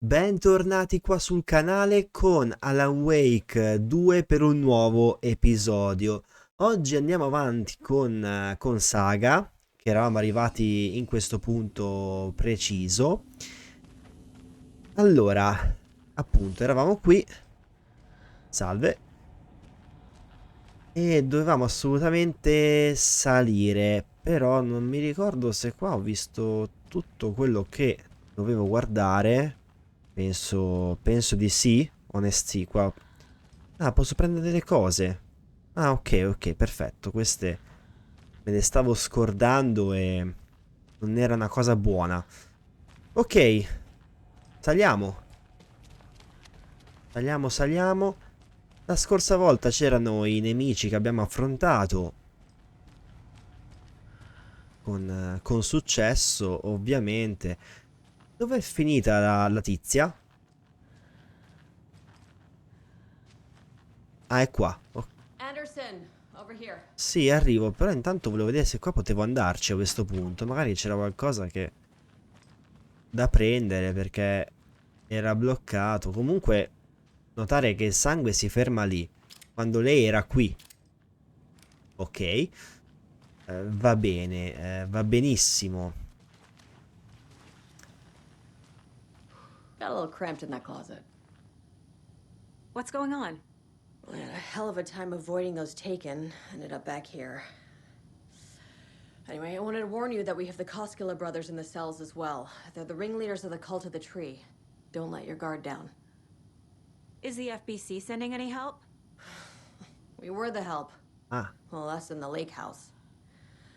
Bentornati qua sul canale con Alan Wake 2 per un nuovo episodio. Oggi andiamo avanti con Saga, che eravamo arrivati in questo punto preciso. Allora, appunto, eravamo qui. Salve. E dovevamo assolutamente salire, però non mi ricordo se qua ho visto tutto quello che dovevo guardare. Penso di sì. Onesti qua. Ah, posso prendere delle cose. Ah, ok, perfetto. Queste me le stavo scordando e non era una cosa buona. Ok, saliamo. Saliamo. La scorsa volta c'erano i nemici che abbiamo affrontato con successo, ovviamente. Dov'è finita la tizia? Ah, è qua. Anderson, over here. Sì, arrivo, però intanto volevo vedere se qua potevo andarci a questo punto. Magari c'era qualcosa che da prendere perché era bloccato. Comunque, notare che il sangue si ferma lì, quando lei era qui. Ok, va bene, va benissimo. Got a little cramped in that closet. What's going on? We had a hell of a time avoiding those taken. Ended up back here. Anyway, I wanted to warn you that we have the Koskela brothers in the cells as well. They're the ringleaders of the cult of the tree. Don't let your guard down. Is the FBC sending any help? We were the help. Ah, Well, us in the lake house.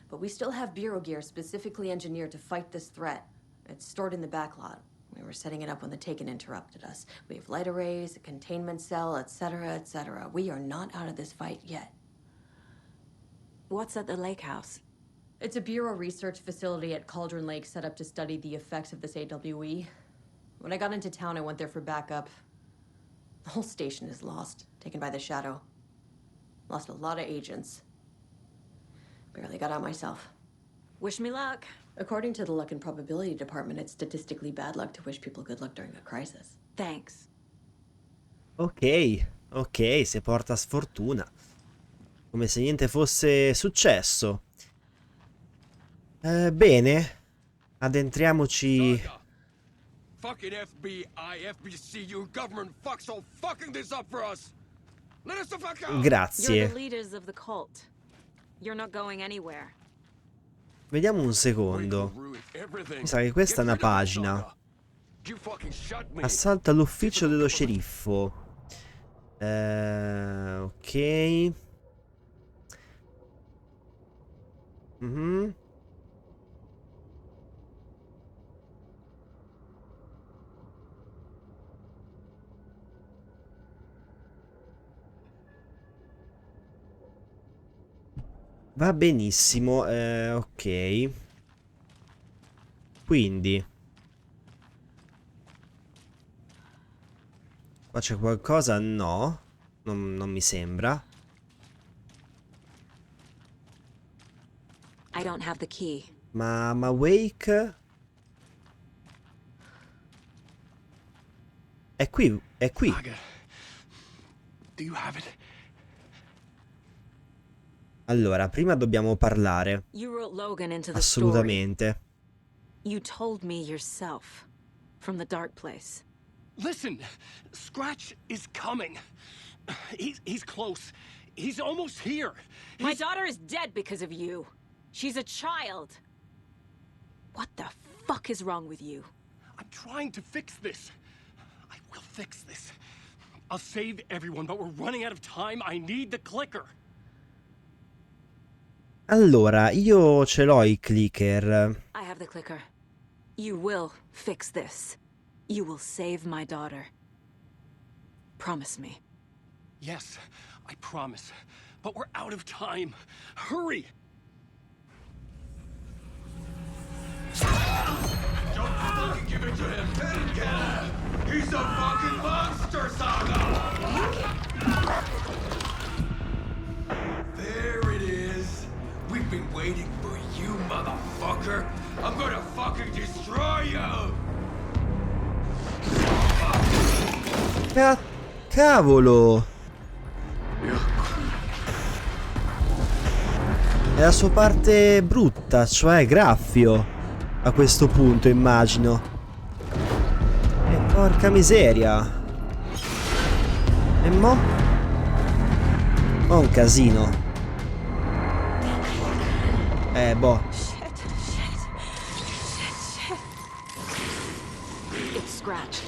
But we still have bureau gear specifically engineered to fight this threat. It's stored in the backlot. We were setting it up when the Taken interrupted us. We have light arrays, a containment cell, etc., etc. We are not out of this fight yet. What's at the lake house? It's a Bureau research facility at Cauldron Lake set up to study the effects of this AWE. When I got into town, I went there for backup. The whole station is lost, taken by the Shadow. Lost a lot of agents. Barely got out myself. Wish me luck. According to the Luck and Probability Department, it's statistically bad luck to wish people good luck during a crisis. Thanks. ok, se porta sfortuna. Come se niente fosse successo. Bene. Addentriamoci. Saga. Fucking FBI, FBC, you government fucks all fucking this up for us. Let us the fuck out. You're Grazie. the leaders of the cult. You're not going anywhere. Vediamo un secondo. Mi sa che questa è una pagina. Assalto all'ufficio dello sceriffo. Ok. Va benissimo, ok. Quindi qua c'è qualcosa? No, non mi sembra. I don't have the key. Ma Wake è qui, è qui. Saga, do you have it? Allora, prima dobbiamo parlare. You wrote Logan into the Assolutamente. story. You told me yourself. From the dark place. Listen, Scratch is coming. He's close. He's almost here. My daughter is dead because of you. She's a child. What the fuck is wrong with you? I'm trying to fix this. I will fix this. I'll save everyone, but we're running out of time. I need the clicker. Allora, io ce l'ho i clicker. I have the clicker. You will fix this. You will save my daughter. Promise me. Yes, I promise. But we're out of time. Hurry! Don't fucking give it to him! Get him! He's a fucking monster, Saga! There it is! We've been waiting for you, motherfucker! I'm gonna fucking destroy you! Cavolo! È la sua parte brutta, cioè graffio. A questo punto, immagino. E porca miseria. E mo'? Mo' un casino. Boh. It's Scratch.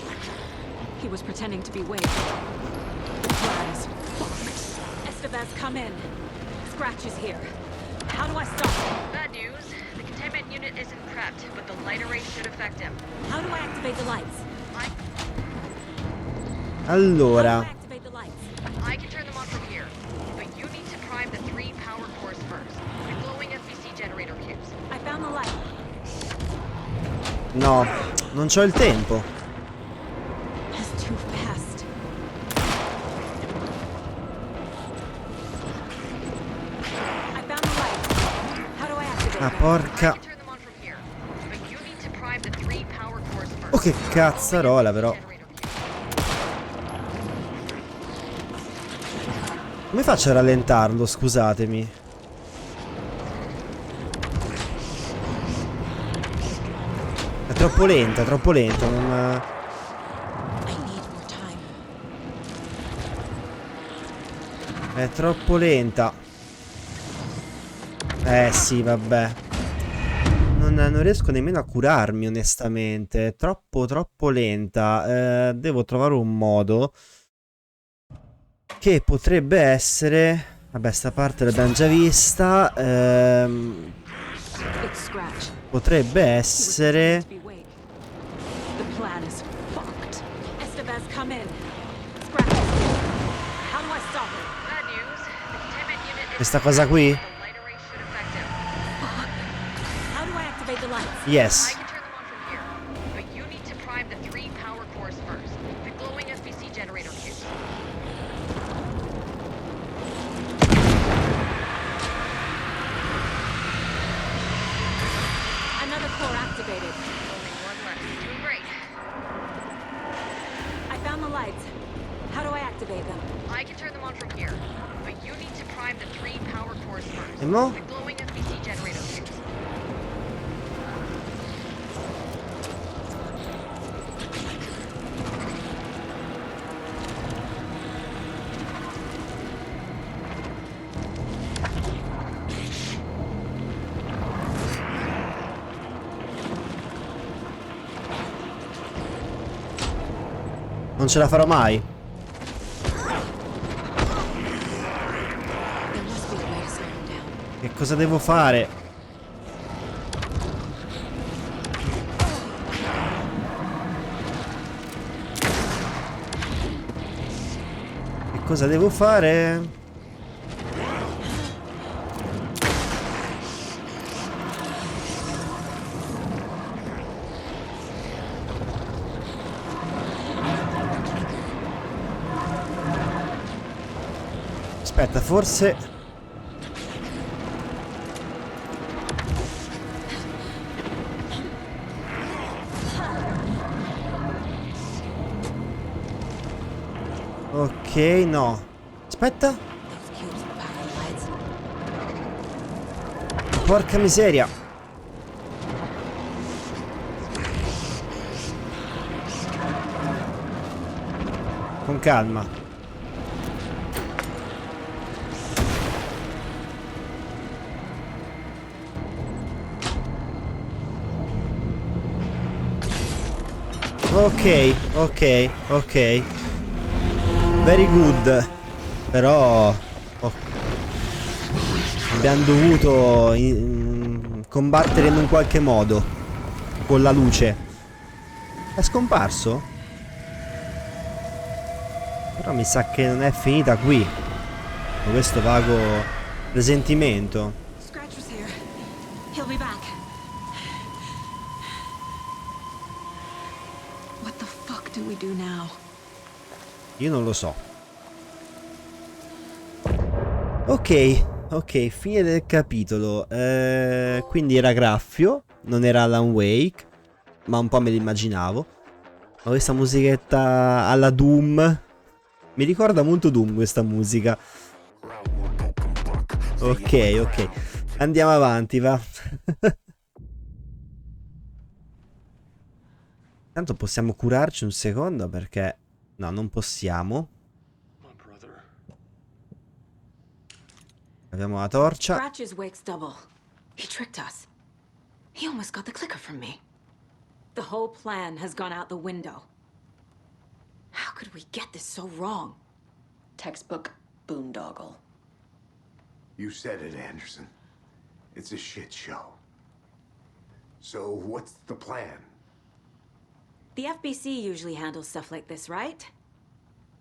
He was pretending to be Wade. The plan is fucked. Estevez, come in. Scratch is here. How do I stop him? Bad news. The containment unit isn't prepped, but the light array should affect him. How do I activate the lights? Allora, Activate the lights. I can turn them on from here, but you need to prime the 3 power cores first. The glowing FBC generator cubes. I found the light. no, non c'ho il tempo. That's too fast. I found the light. How do I activate Ah, them? porca. I can turn them on from here, but you need to prime the 3 power cores first. Oh, che cazzarola, però. Generator cubes. Come faccio a rallentarlo, scusatemi? È troppo lenta, non... I need more time. È troppo lenta. Sì, vabbè. Non riesco nemmeno a curarmi, onestamente. È troppo lenta. Devo trovare un modo che potrebbe essere... Vabbè, sta parte l'abbiamo già vista. It's Scratch. Potrebbe He was essere... pretending to be Wade. The plan is fucked. Estevez, come in. Scratch is here. How do I stop him? Bad news. The containment unit is Questa cosa qui? the light array should affect him. How do I activate the lights? Yes. I can turn them on from here, but you need to prime the 3 power cores first. The glowing FBC generator cubes. Another core activated. Only one left. Doing great. I found the lights. How do I activate them? I can turn them on from here, but you need to prime the 3 power cores first. E mo? The glowing FBC generator cubes. Non ce la farò mai. There must be a way to slow him down. Che cosa devo fare? Che cosa devo fare? Aspetta, forse... Ok, no. Aspetta. Those cubes will power the lights. Porca miseria. Con calma. Ok, ok, ok. Very good. Però abbiamo dovuto combattere in un qualche modo con la luce. È scomparso? Però mi sa che non è finita qui. Con questo vago presentimento. Scratch was here. He'll be back. What the fuck do we do now? Io non lo so. Ok, ok, fine del capitolo. Quindi era graffio, non era Alan Wake, ma un po' me l'immaginavo. Ho questa musichetta alla Doom. Mi ricorda molto Doom questa musica. Ok, ok. Andiamo avanti, va. Tanto possiamo curarci un secondo perché... No, non possiamo. My brother. Abbiamo la torcia. Scratch's wake's double. He tricked us. He almost got the clicker from me. The whole plan has gone out the window. How could we get this so wrong? Textbook boondoggle. You said it, Anderson. It's a shit show. So what's the plan? The FBC usually handles stuff like this, right?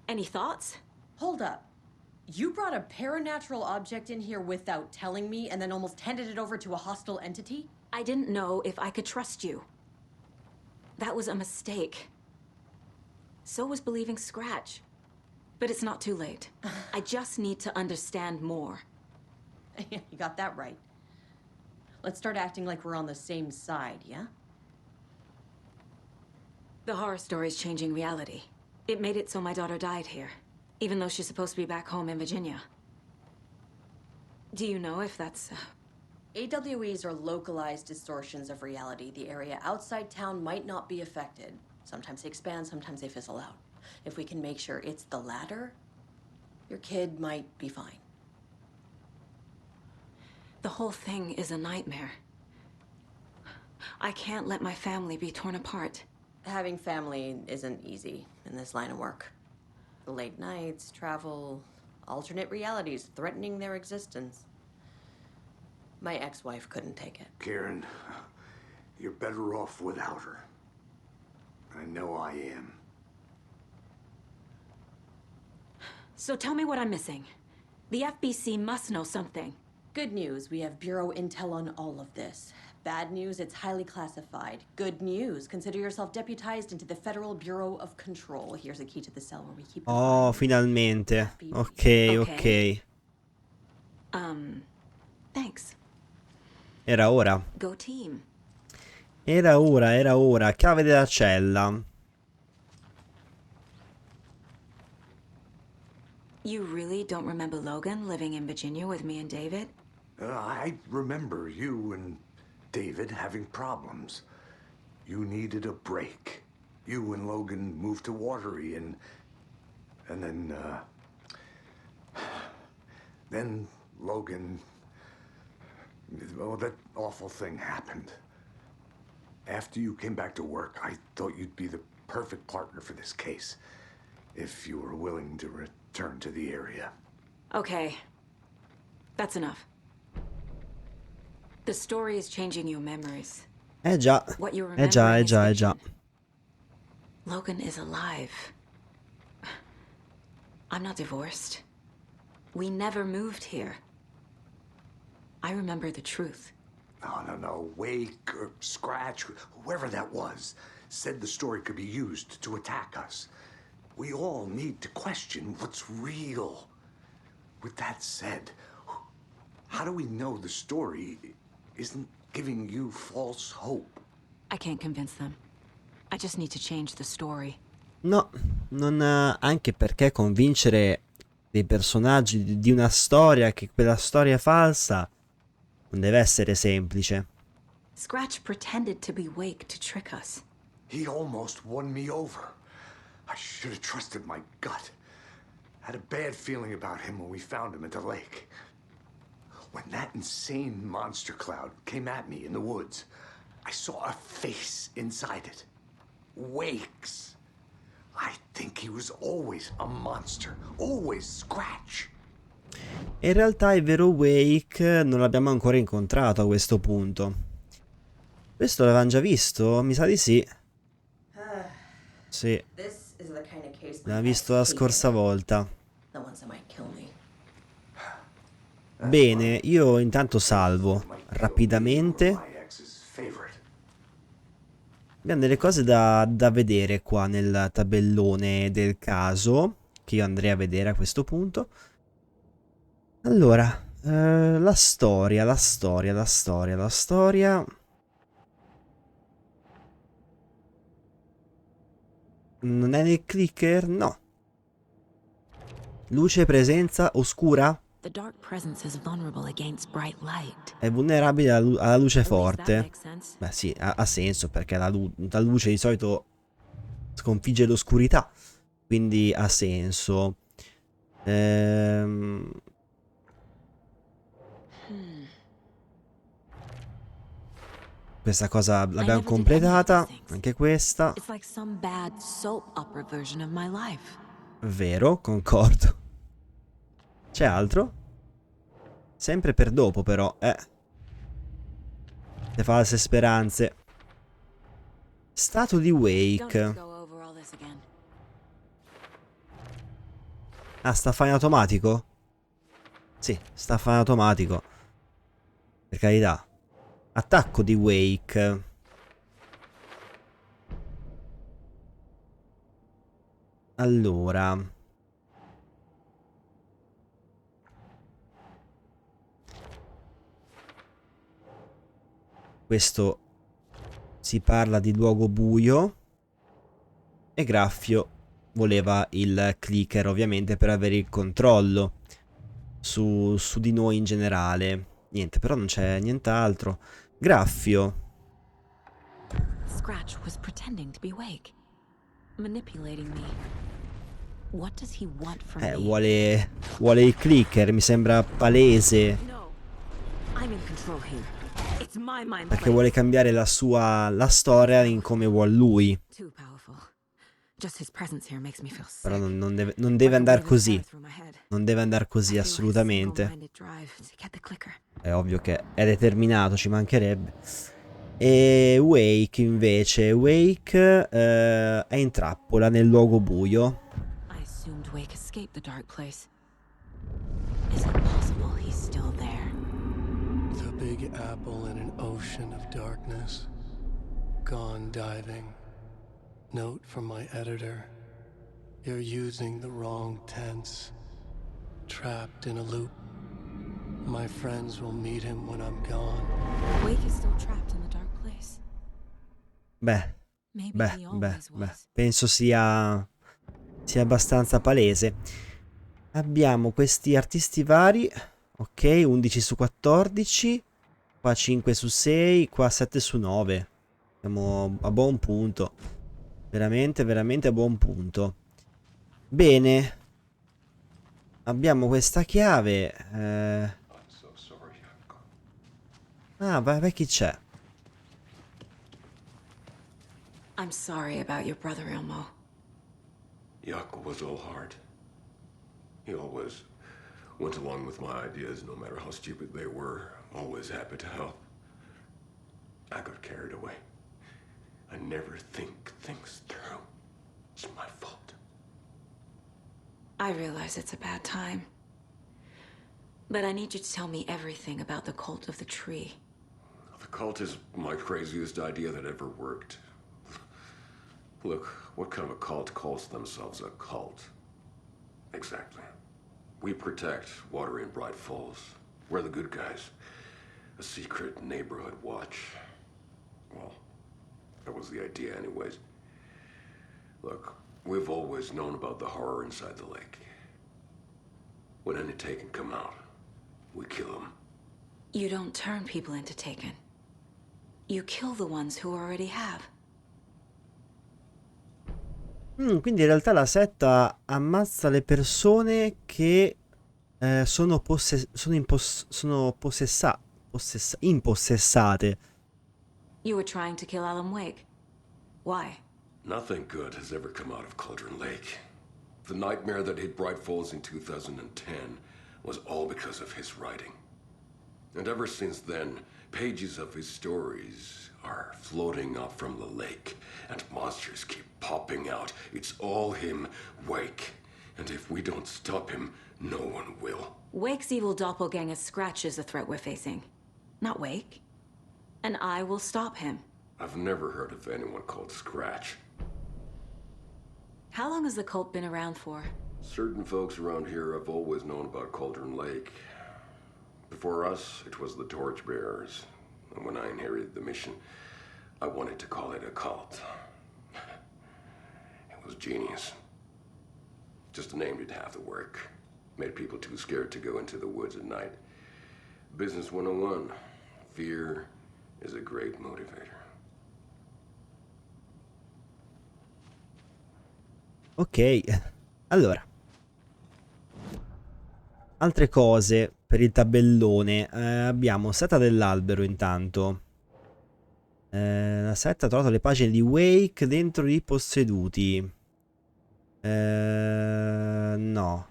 Any thoughts? Hold up. You brought a paranatural object in here without telling me and then almost handed it over to a hostile entity? I didn't know if I could trust you. That was a mistake. So was believing Scratch. But it's not too late. I just need to understand more. You got that right. Let's start acting like we're on the same side, yeah? The horror story's changing reality. It made it so my daughter died here, even though she's supposed to be back home in Virginia. Do you know if that's... AWEs are localized distortions of reality. The area outside town might not be affected. Sometimes they expand, sometimes they fizzle out. If we can make sure it's the latter, your kid might be fine. The whole thing is a nightmare. I can't let my family be torn apart. Having family isn't easy in this line of work. The late nights, travel, alternate realities threatening their existence. My ex-wife couldn't take it. Karen, you're better off without her. I know I am. So tell me what I'm missing. The FBC must know something. Good news, we have Bureau intel on all of this. Bad news, it's highly classified. Good news, consider yourself deputized into the Federal Bureau of Control. Here's a key to the cell where we keep... Oh, finalmente. Ok, ok. Thanks. Era ora. Go team. Era ora, era ora. Chiave della cella. You really don't remember Logan living in Virginia with me and David? I remember you and David having problems. You needed a break. You and Logan moved to Watery and then Logan, well, that awful thing happened. After you came back to work, I thought you'd be the perfect partner for this case, if you were willing to return to the area. Okay. That's enough. The story is changing your memories. Già. What you Eh già, remember eh is già, eh fiction. già. Logan is alive. I'm not divorced. We never moved here. I remember the truth. No. Wake or Scratch, whoever that was, said the story could be used to attack us. We all need to question what's real. With that said, how do we know the story isn't giving you false hope? I can't convince them. I just need to change the story. No, non anche perché convincere dei personaggi di una storia, che quella storia è falsa, non deve essere semplice. Scratch pretended to be Wake to trick us. He almost won me over. I should have trusted my gut. Had a bad feeling about him when we found him at the lake. When that insane monster cloud came at me in the woods, I saw a face inside it. Wake's. I think he was always a monster. Always Scratch. In realtà il vero Wake non l'abbiamo ancora incontrato a questo punto. Questo l'avevamo già visto? Mi sa di sì. Sì, This is the kind of case l'abbiamo visto la scorsa volta. The ones that might kill me. Bene, io intanto salvo rapidamente. My ex's favorite. Abbiamo delle cose da vedere qua nel tabellone del caso, che io andrei a vedere a questo punto. Allora, la storia. Non è nel clicker? No. Luce, presenza, oscura? The dark presence is vulnerable against bright light. È vulnerabile alla luce At least that forte. makes sense. Beh sì, ha senso perché la luce di solito sconfigge l'oscurità. Quindi ha senso. Ehm... Questa cosa l'abbiamo never did any of these completata. things. Anche questa. It's like some bad soap opera version of my life. Vero, concordo. C'è altro? Sempre per dopo però, Le false speranze. Stato di Don't need to Wake. go over all this again. Ah, sta fa in automatico? Sì, sta fa in automatico. Per carità. Attacco di Wake. Allora. Questo si parla di luogo buio. E Graffio voleva il clicker ovviamente per avere il controllo su di noi in generale. Niente, però non c'è nient'altro. Graffio. Scratch was pretending to be awake, manipulating me. What does he want from me? Vuole il clicker, mi sembra palese. No, I'm in control here. It's my mind Perché place. vuole cambiare la storia in come vuole lui. Too powerful. Just his presence here makes me feel sick. Però non deve andare così. Non deve andare così I feel like a assolutamente. single-minded drive to get the clicker. È ovvio che è determinato, ci mancherebbe. E Wake invece. Wake è in trappola nel luogo buio. I assumed Wake escaped the dark place. Is it possible he's still there? The big apple in an ocean of darkness. Gone diving. Note from my editor. You're using the wrong tense. Trapped in a loop. My friends will meet him when I'm gone. Wake is still trapped in the dark place. Maybe he always was. Penso sia abbastanza palese. Abbiamo questi artisti vari. Ok, 11 su 14. Qua 5 su 6. Qua 7 su 9. Siamo a buon punto. Veramente, veramente a buon punto. Bene. Abbiamo questa chiave. Ah, vai, chi c'è? I'm sorry about your brother, Ilmo. Yaakov was all heart. He always went along with my ideas, no matter how stupid they were. Always happy to help. I got carried away. I never think things through. It's my fault. I realize it's a bad time. But I need you to tell me everything about the cult of the tree. The cult is my craziest idea that ever worked. Look, what kind of a cult calls themselves a cult? Exactly. We protect water in Bright Falls. We're the good guys. A secret neighborhood watch. Well, that was the idea anyways. Look, we've always known about the horror inside the lake. When any Taken come out, we kill them. You don't turn people into Taken. You kill the ones who already have. Quindi in realtà la setta ammazza le persone che sono impossessate. You were trying to kill Alan Wake. Why? Nothing good has ever come out of Cauldron Lake. The nightmare that hit Bright Falls in 2010 was all because of his writing. And ever since then, pages of his stories are floating up from the lake, and monsters keep popping out. It's all him, Wake. And if we don't stop him, no one will. Wake's evil doppelganger Scratch is the threat we're facing, not Wake. And I will stop him. I've never heard of anyone called Scratch. How long has the cult been around for? Certain folks around here have always known about Cauldron Lake. Before us, it was the Torchbearers. And when I inherited the mission, I wanted to call it a cult. It was genius. Just a name did half the work. Made people too scared to go into the woods at night. Business 101. Fear is a great motivator. Ok, allora. Altre cose per il tabellone. Abbiamo seta dell'albero intanto. La setta ha trovato le pagine di Wake dentro i posseduti. No.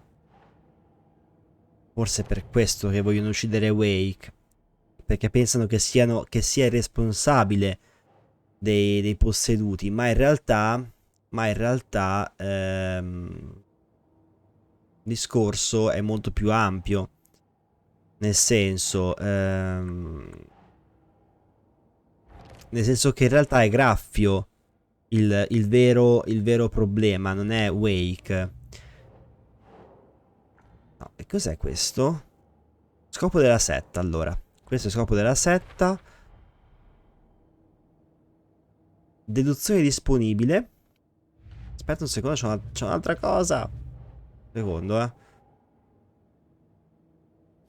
Forse è per questo che vogliono uccidere Wake. Perché pensano che sia il responsabile dei posseduti. Ma in realtà il discorso è molto più ampio. Nel senso che in realtà è Graffio il vero problema, non è Wake. No, e cos'è questo? Scopo della setta, allora. Questo è il scopo della setta. Deduzione disponibile. Aspetta un secondo, c'è un'altra cosa. Secondo,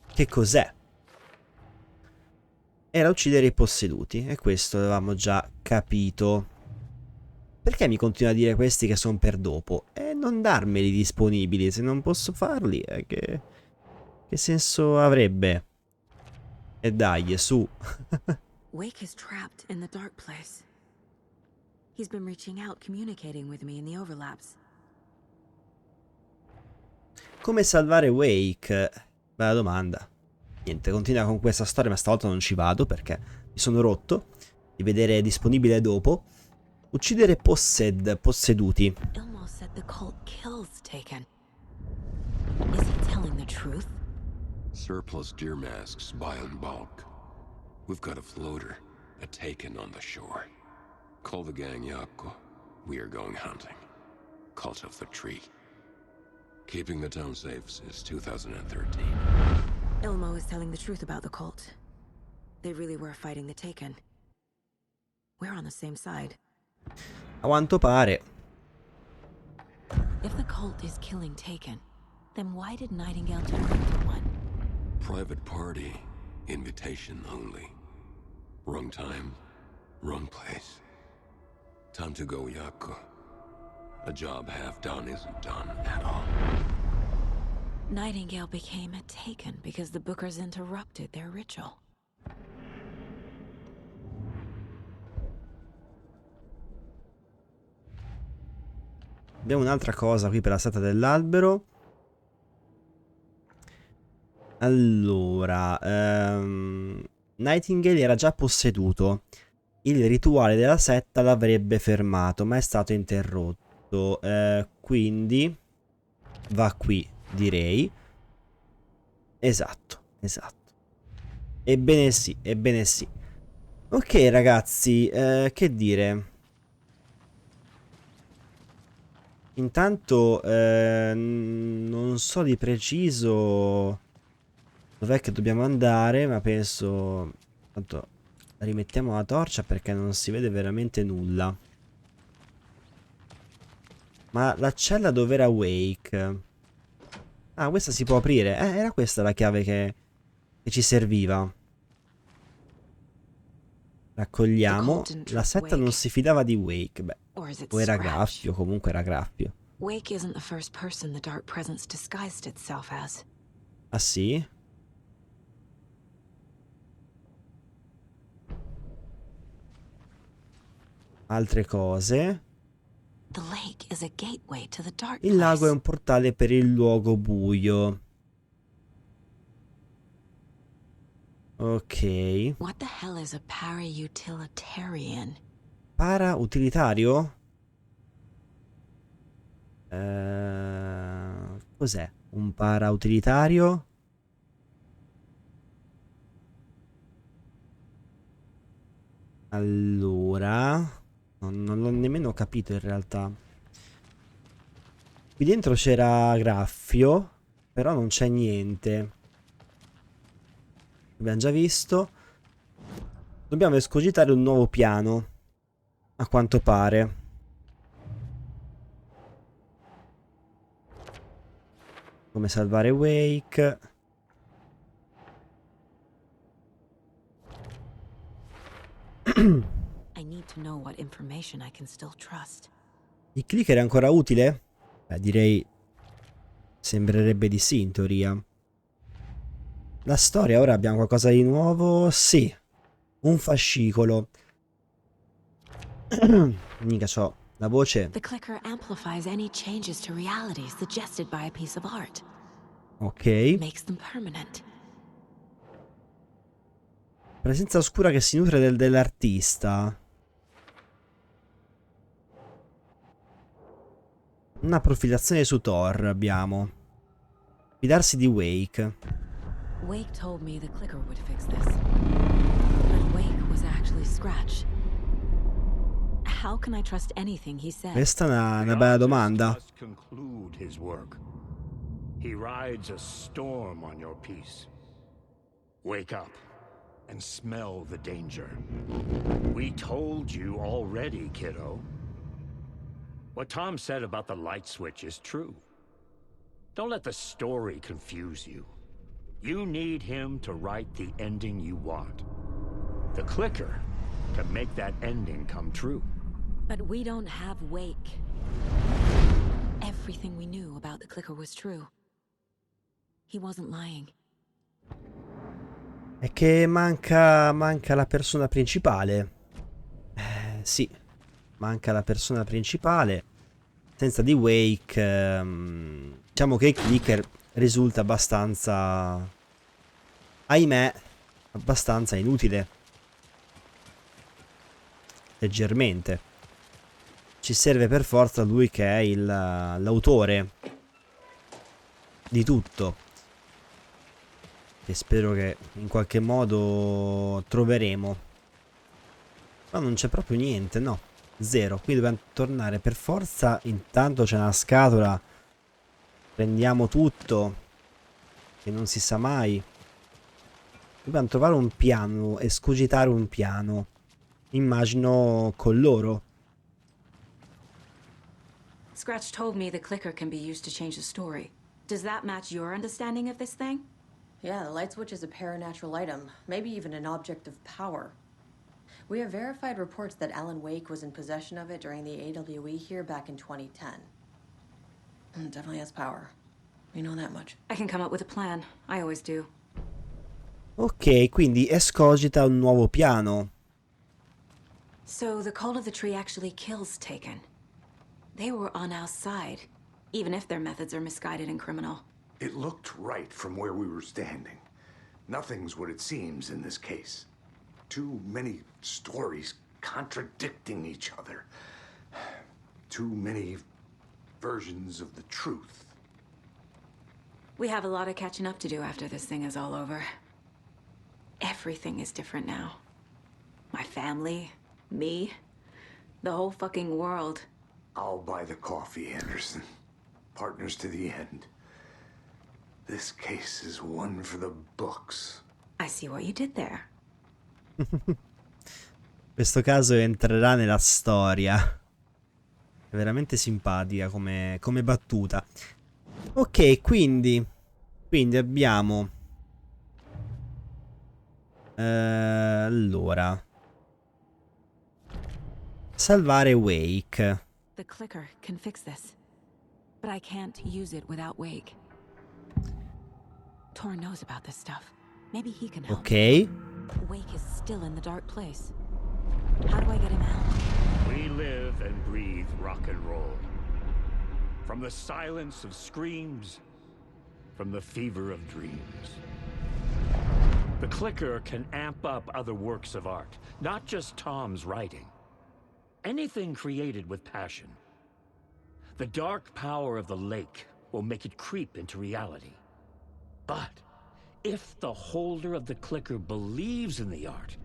Che cos'è? Era uccidere i posseduti. E questo l'avevamo già capito. Perché mi continua a dire questi che sono per dopo? E non darmeli disponibili. Se non posso farli, che senso avrebbe? E dai, su. Wake is trapped in the dark place. He's been reaching out, communicating with me in the overlaps. Come salvare Wake? Bella domanda. Niente, continua con questa storia, ma stavolta non ci vado perché mi sono rotto di vedere disponibile dopo. Uccidere posseduti. Ilmo said the cult kills Taken. Is he telling the truth? Surplus deer masks buy in bulk. We've got a floater, a Taken on the shore. Call the gang Yako. We are going hunting. Cult of the Tree. Keeping the town safe since 2013. Ilmo is telling the truth about the cult. They really were fighting the Taken. We're on the same side. A quanto pare. If the cult is killing Taken, then why did Nightingale turn into one? Private party. Invitation only. Wrong time. Wrong place. Time to go, Yako. A job half done isn't done at all. Nightingale became a Taken because the Bookers interrupted their ritual. Abbiamo un'altra cosa qui per la seta dell'albero. Allora, Nightingale era già posseduto. Il rituale della setta l'avrebbe fermato, ma è stato interrotto. Quindi va qui, direi. Esatto, esatto. Ebbene sì, ebbene sì. Ok, ragazzi, che dire? Intanto non so di preciso dov'è che dobbiamo andare, ma penso... Tanto rimettiamo la torcia perché non si vede veramente nulla. Ma la cella dov'era Wake? Ah, questa si può aprire. Era questa la chiave che ci serviva. Raccogliamo. La setta non si fidava di Wake. Beh, o era Graffio, comunque era Graffio. Wake isn't the first person the dark presence disguised itself as. Ah sì? Altre cose. The lake is a gateway to the dark Il lago è place. un portale per il luogo buio. Ok. What the hell is a para-utilitarian? Para utilitario? Cos'è? Un para utilitario? Allora, non l'ho nemmeno capito in realtà. Qui dentro c'era Graffio, però non c'è niente. Abbiamo già visto. Dobbiamo escogitare un nuovo piano, a quanto pare. Come salvare Wake. I need to know what information I can still trust. Il clicker è ancora utile? Beh, direi sembrerebbe di sì in teoria. La storia, ora abbiamo qualcosa di nuovo? Sì, un fascicolo. Mica so, la voce. The clicker amplifies any changes to reality suggested by a piece of art. Ok. Makes them permanent. Presenza oscura che si nutre dell'artista. Una profilazione su Thor abbiamo. Fidarsi di Wake. Wake told me the clicker would fix this. But Wake was actually Scratch. How can I trust anything he said? Questa è una bella domanda. Must conclude his work. He rides a storm on your peace. Wake up and smell the danger. We told you already, kiddo. What Tom said about the light switch is true. Don't let the story confuse you. You need him to write the ending you want. The clicker can make that ending come true. But we don't have Wake. Everything we knew about the clicker was true. He wasn't lying. È che manca la persona principale. Sì, manca la persona principale. Senza di Wake, diciamo che il clicker risulta abbastanza, ahimè, abbastanza inutile. Leggermente. Ci serve per forza lui che è l'autore di tutto. E spero che in qualche modo troveremo. Ma non c'è proprio niente, no. Zero. Qui dobbiamo tornare per forza. Intanto c'è una scatola. Prendiamo tutto. Che non si sa mai. Dobbiamo trovare un piano. Escogitare un piano. Immagino con loro. Scratch told me the clicker can be used to change the story. Does that match your understanding of this thing? Yeah, the light switch is a paranatural item, maybe even an object of power. We have verified reports that Alan Wake was in possession of it during the AWE here back in 2010. It definitely has power. We know that much. I can come up with a plan. I always do. Ok, quindi escogita un nuovo piano. So the cult of the tree actually kills Taken. They were on our side, even if their methods are misguided and criminal. It looked right from where we were standing. Nothing's what it seems in this case. Too many stories contradicting each other. Too many versions of the truth. We have a lot of catching up to do after this thing is all over. Everything is different now. My family, me, the whole fucking world. I'll buy the coffee, Anderson. Partners to the end. This case is one for the books. I see what you did there. Questo caso entrerà nella storia. È veramente simpatica come battuta. Ok, quindi abbiamo allora salvare Wake. The clicker can fix this, but I can't use it without Wake. Tor knows about this stuff. Maybe he can help. Ok. Wake is still in the dark place. How do I get him out? We live and breathe rock and roll. From the silence of screams, from the fever of dreams. The clicker can amp up other works of art, not just Tom's writing. Anything created with passion. The dark power of the lake will make it creep into reality. But if the holder of the clicker believes in the art,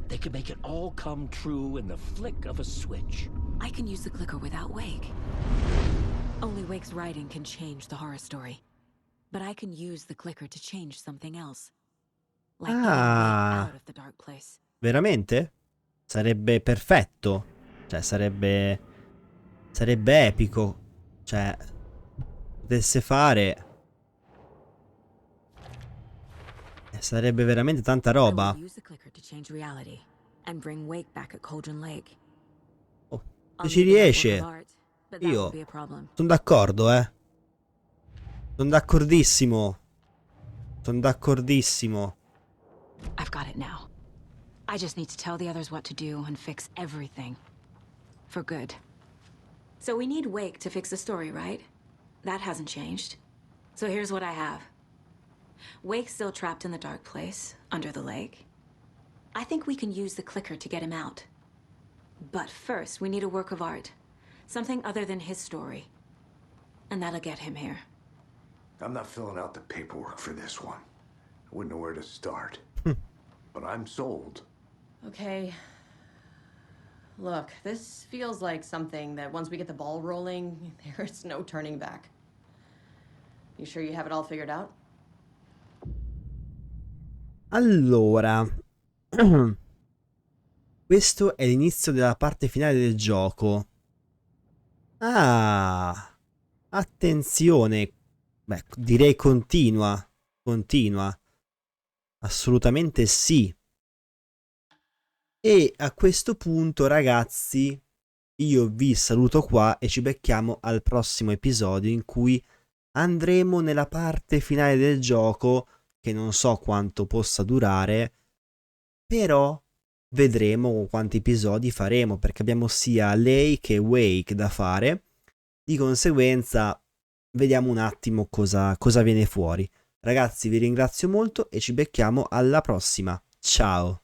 they can make it all come true in the flick of a switch. I can use the clicker without Wake. Only Wake's writing can change the horror story. But I can use the clicker to change something else. Like getting Wake out of the dark place. Veramente? Sarebbe perfetto. Cioè, sarebbe epico. Cioè, potesse fare Sarebbe veramente tanta roba. I will use the clicker to change reality and bring Wake back at Cauldron Lake. Oh, se I'll ci need the right work of riesce, art, but that won't io be a problem. sono d'accordo, eh. Sono d'accordissimo. Sono d'accordissimo. I've got it now. I just need to tell the others what to do and fix everything. For good. So we need Wake to fix the story, right? That hasn't changed. So here's what I have. Wake's still trapped in the dark place, under the lake. I think we can use the clicker to get him out. But first, we need a work of art. Something other than his story. And that'll get him here. I'm not filling out the paperwork for this one. I wouldn't know where to start. But I'm sold. Okay. Look, this feels like something that once we get the ball rolling, there's no turning back. You sure you have it all figured out? Allora, questo è l'inizio della parte finale del gioco. Ah, attenzione. Beh, direi continua. Continua. Assolutamente sì. E a questo punto, ragazzi, io vi saluto qua e ci becchiamo al prossimo episodio in cui andremo nella parte finale del gioco, che non so quanto possa durare, però vedremo quanti episodi faremo, perché abbiamo sia lei che Wake da fare. Di conseguenza vediamo un attimo cosa viene fuori. Ragazzi, vi ringrazio molto e ci becchiamo alla prossima. Ciao!